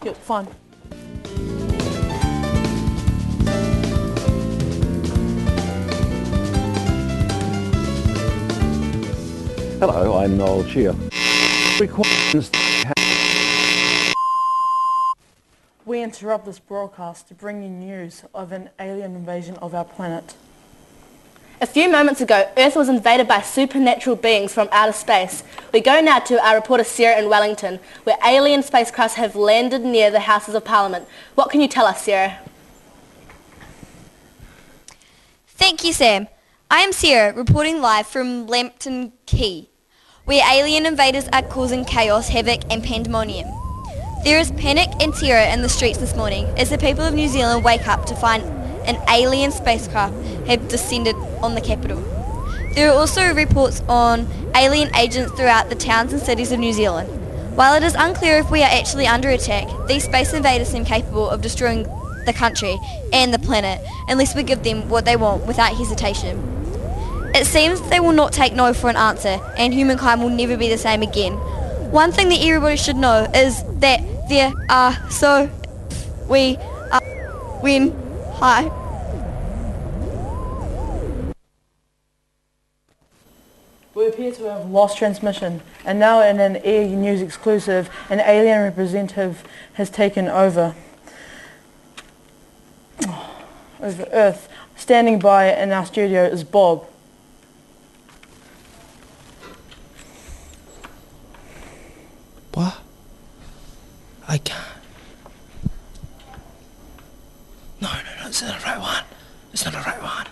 Yep, fine. Hello, I'm Noel Chia. We interrupt this broadcast to bring you news of an alien invasion of our planet. A few moments ago, Earth was invaded by supernatural beings from outer space. We go now to our reporter Sarah in Wellington, where alien spacecrafts have landed near the Houses of Parliament. What can you tell us, Sarah? Thank you, Sam. I am Sarah, reporting live from Lambton Quay, where alien invaders are causing chaos, havoc and pandemonium. There is panic and terror in the streets this morning as the people of New Zealand wake up to find an alien spacecraft have descended on the capital. There are also reports on alien agents throughout the towns and cities of New Zealand. While it is unclear if we are actually under attack, these space invaders seem capable of destroying the country and the planet unless we give them what they want without hesitation. It seems they will not take no for an answer, and humankind will never be the same again. One thing that everybody should know is that there are so we are when high. We appear to have lost transmission, and now in an Air News exclusive, an alien representative has taken over Earth. Standing by in our studio is Bob. What? I can't. No, it's not the right one. It's not the right one.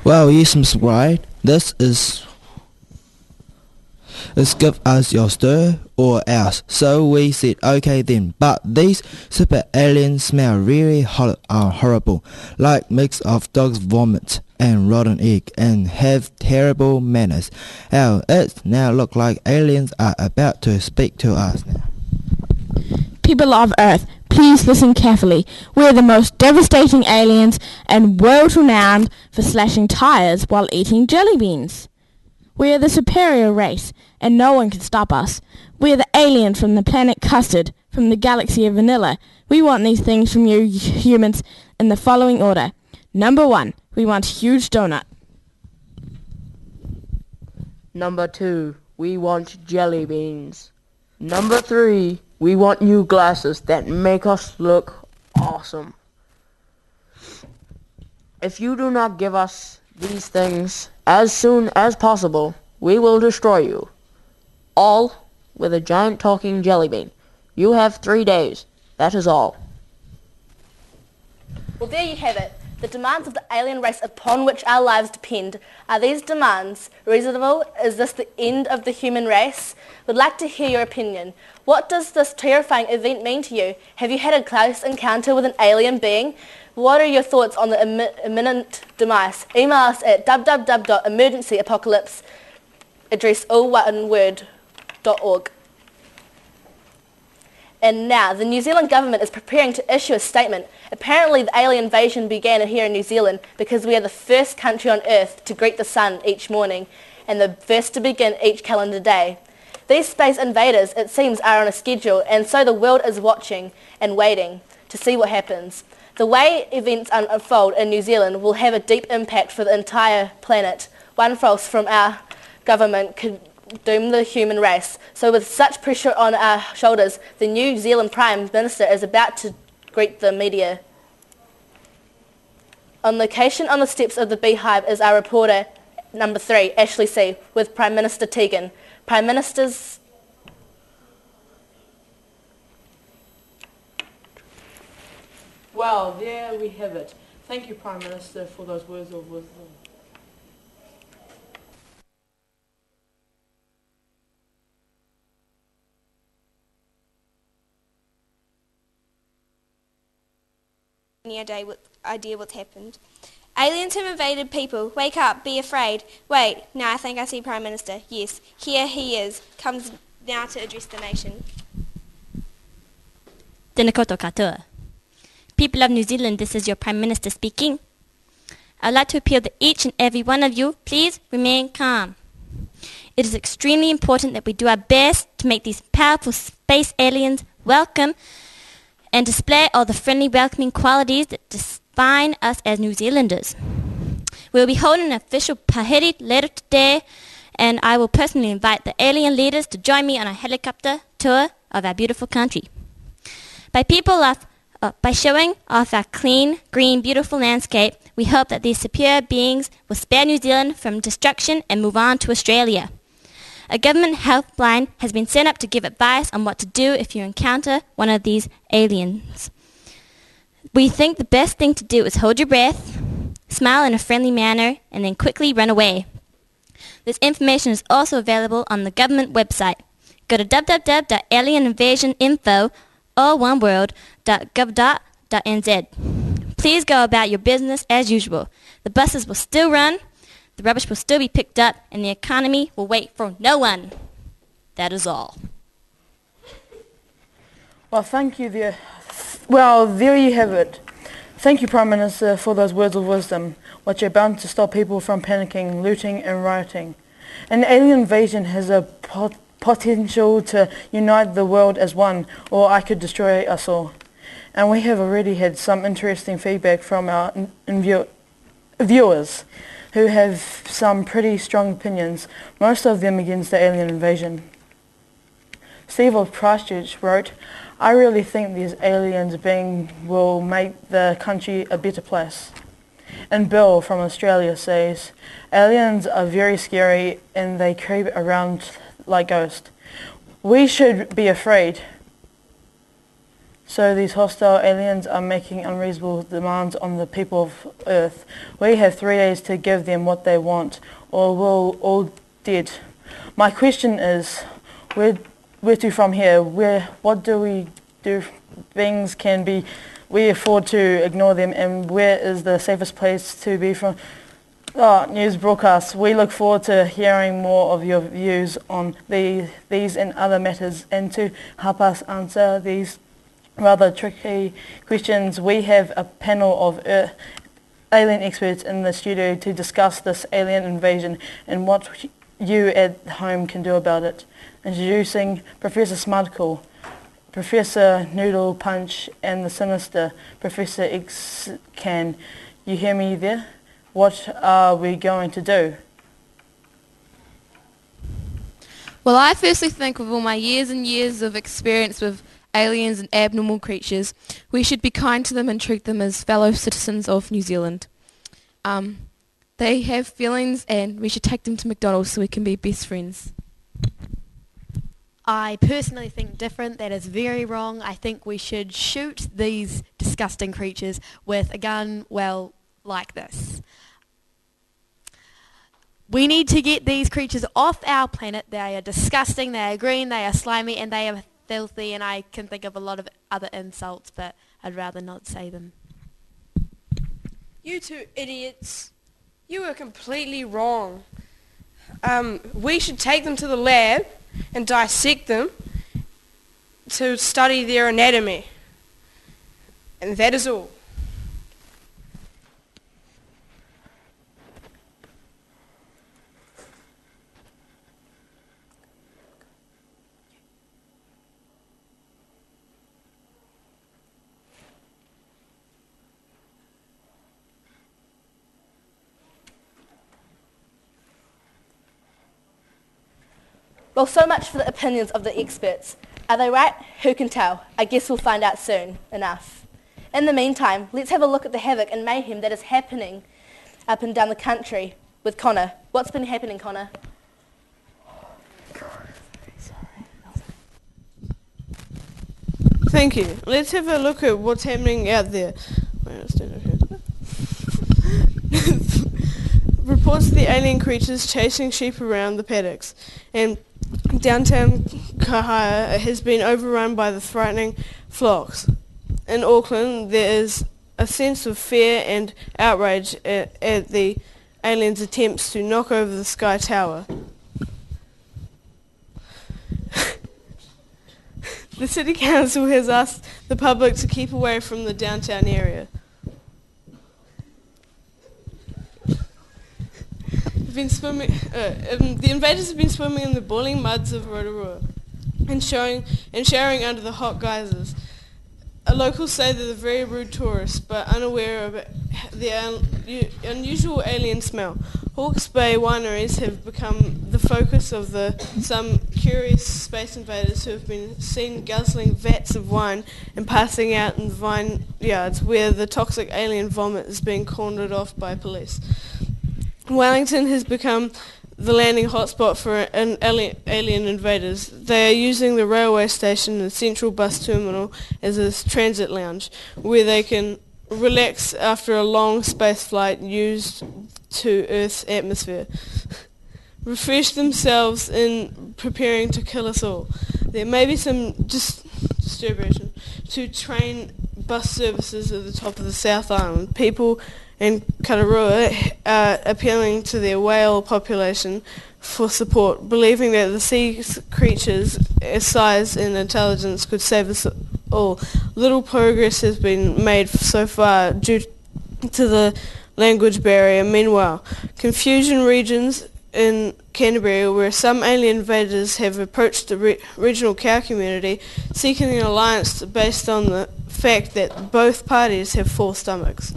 Well, yes, Mr. Wright, this is give us your stir or else. So we said okay then, but these super aliens smell really horrible, like mix of dog's vomit and rotten egg, and have terrible manners. It now look like aliens are about to speak to us now. People of Earth, please listen carefully. We're the most devastating aliens and world-renowned for slashing tires while eating jelly beans. We're the superior race, and no one can stop us. We're the alien from the planet Custard, from the galaxy of Vanilla. We want these things from you humans in the following order. Number 1, we want huge donut. Number 2, we want jelly beans. Number 3, we want new glasses that make us look awesome. If you do not give us these things as soon as possible, we will destroy you. All with a giant talking jelly bean. You have 3 days. That is all. Well, there you have it. The demands of the alien race upon which our lives depend. Are these demands reasonable? Is this the end of the human race? We'd like to hear your opinion. What does this terrifying event mean to you? Have you had a close encounter with an alien being? What are your thoughts on the imminent demise? Email us at www.emergencyapocalypse, address alloneword.org. And now, the New Zealand government is preparing to issue a statement. Apparently, the alien invasion began here in New Zealand because we are the first country on Earth to greet the sun each morning and the first to begin each calendar day. These space invaders, it seems, are on a schedule, and so the world is watching and waiting to see what happens. The way events unfold in New Zealand will have a deep impact for the entire planet. One false from our government could doom the human race. So with such pressure on our shoulders, the New Zealand Prime Minister is about to greet the media. On location on the steps of the Beehive is our reporter, number 3, Ashley C., with Prime Minister Tegan. Prime Minister's... Well, there we have it. Thank you, Prime Minister, for those words of wisdom. Any idea what's happened. Aliens have invaded people. Wake up, be afraid. Wait, now I think I see Prime Minister. Yes, here he is. Comes now to address the nation. Tēnā koutou katoa. People of New Zealand, this is your Prime Minister speaking. I'd like to appeal to each and every one of you, please remain calm. It is extremely important that we do our best to make these powerful space aliens welcome and display all the friendly, welcoming qualities that define us as New Zealanders. We will be holding an official Paheri later today, and I will personally invite the alien leaders to join me on a helicopter tour of our beautiful country. By showing off our clean, green, beautiful landscape, we hope that these superior beings will spare New Zealand from destruction and move on to Australia. A government helpline has been set up to give advice on what to do if you encounter one of these aliens. We think the best thing to do is hold your breath, smile in a friendly manner, and then quickly run away. This information is also available on the government website. Go to www.alieninvasioninfo, all one word, .gov.nz. Please go about your business as usual. The buses will still run, the rubbish will still be picked up, and the economy will wait for no one. That is all. Well, thank you there. Well, there you have it. Thank you, Prime Minister, for those words of wisdom, which are bound to stop people from panicking, looting and rioting. An alien invasion has a potential to unite the world as one, or I could destroy us all. And we have already had some interesting feedback from our viewers who have some pretty strong opinions, most of them against the alien invasion. Steve of Christchurch wrote, "I really think these aliens being will make the country a better place." And Bill from Australia says, "Aliens are very scary and they creep around like ghosts. We should be afraid. So these hostile aliens are making unreasonable demands on the people of Earth. We have 3 days to give them what they want, or we'll all dead. My question is, where to from here? What do we do? Things can be, we afford to ignore them, and where is the safest place to be from?" News broadcasts. We look forward to hearing more of your views on these and other matters, and to help us answer these rather tricky questions, we have a panel of alien experts in the studio to discuss this alien invasion and what you at home can do about it. Introducing Professor Smartcool, Professor Noodle Punch, and the sinister Professor X-Can. You hear me there? What are we going to do? Well, I firstly think with all my years and years of experience with aliens and abnormal creatures, we should be kind to them and treat them as fellow citizens of New Zealand. They have feelings and we should take them to McDonald's so we can be best friends. I personally think different. That is very wrong. I think we should shoot these disgusting creatures with a gun, well, like this. We need to get these creatures off our planet. They are disgusting, they are green, they are slimy, and they are filthy, and I can think of a lot of other insults, but I'd rather not say them. You two idiots. You are completely wrong. We should take them to the lab and dissect them to study their anatomy. And that is all. Well, so much for the opinions of the experts. Are they right? Who can tell? I guess we'll find out soon enough. In the meantime, let's have a look at the havoc and mayhem that is happening up and down the country with Connor. What's been happening, Connor? Thank you. Let's have a look at what's happening out there. Reports of the alien creatures chasing sheep around the paddocks, and downtown Kahia has been overrun by the frightening flocks. In Auckland, there is a sense of fear and outrage at the aliens' attempts to knock over the Sky Tower. The City Council has asked the public to keep away from the downtown area. been swimming. The invaders have been swimming in the boiling muds of Rotorua and showering under the hot geysers. Locals say they're very rude tourists, but unaware of the unusual alien smell. Hawke's Bay wineries have become the focus of some curious space invaders who have been seen guzzling vats of wine and passing out in the vineyards where the toxic alien vomit is being cornered off by police. Wellington has become the landing hotspot for alien invaders. They are using the railway station and central bus terminal as a transit lounge where they can relax after a long space flight used to Earth's atmosphere. Refresh themselves in preparing to kill us all. There may be some disturbation to train bus services at the top of the South Island. People in Katarua are appealing to their whale population for support, believing that the sea creatures' size and intelligence could save us all. Little progress has been made so far due to the language barrier. Meanwhile, confusion regions in Canterbury, where some alien invaders have approached the regional cow community, seeking an alliance based on the fact that both parties have full stomachs.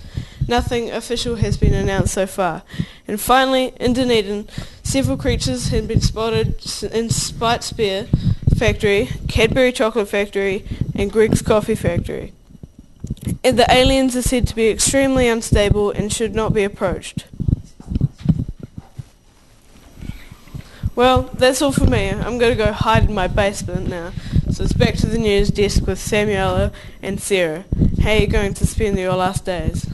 Nothing official has been announced so far. And finally, in Dunedin, several creatures have been spotted in Spite's Beer Factory, Cadbury Chocolate Factory, and Greg's Coffee Factory. And the aliens are said to be extremely unstable and should not be approached. Well, that's all for me. I'm going to go hide in my basement now. So it's back to the news desk with Samuela and Sarah. How are you going to spend your last days?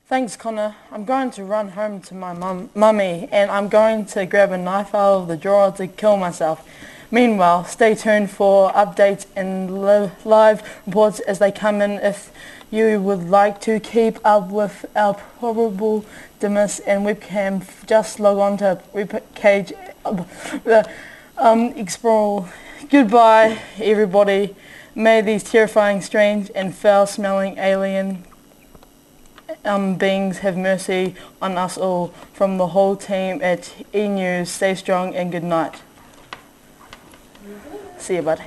Thanks, Connor. I'm going to run home to my mummy and I'm going to grab a knife out of the drawer to kill myself. Meanwhile, stay tuned for updates and live reports as they come in. If you would like to keep up with our probable demise and webcam, just log on to webpage explore. Goodbye, everybody. May these terrifying, strange and foul-smelling alien beings have mercy on us all. From the whole team at E! News, stay strong and good night. See you, bud.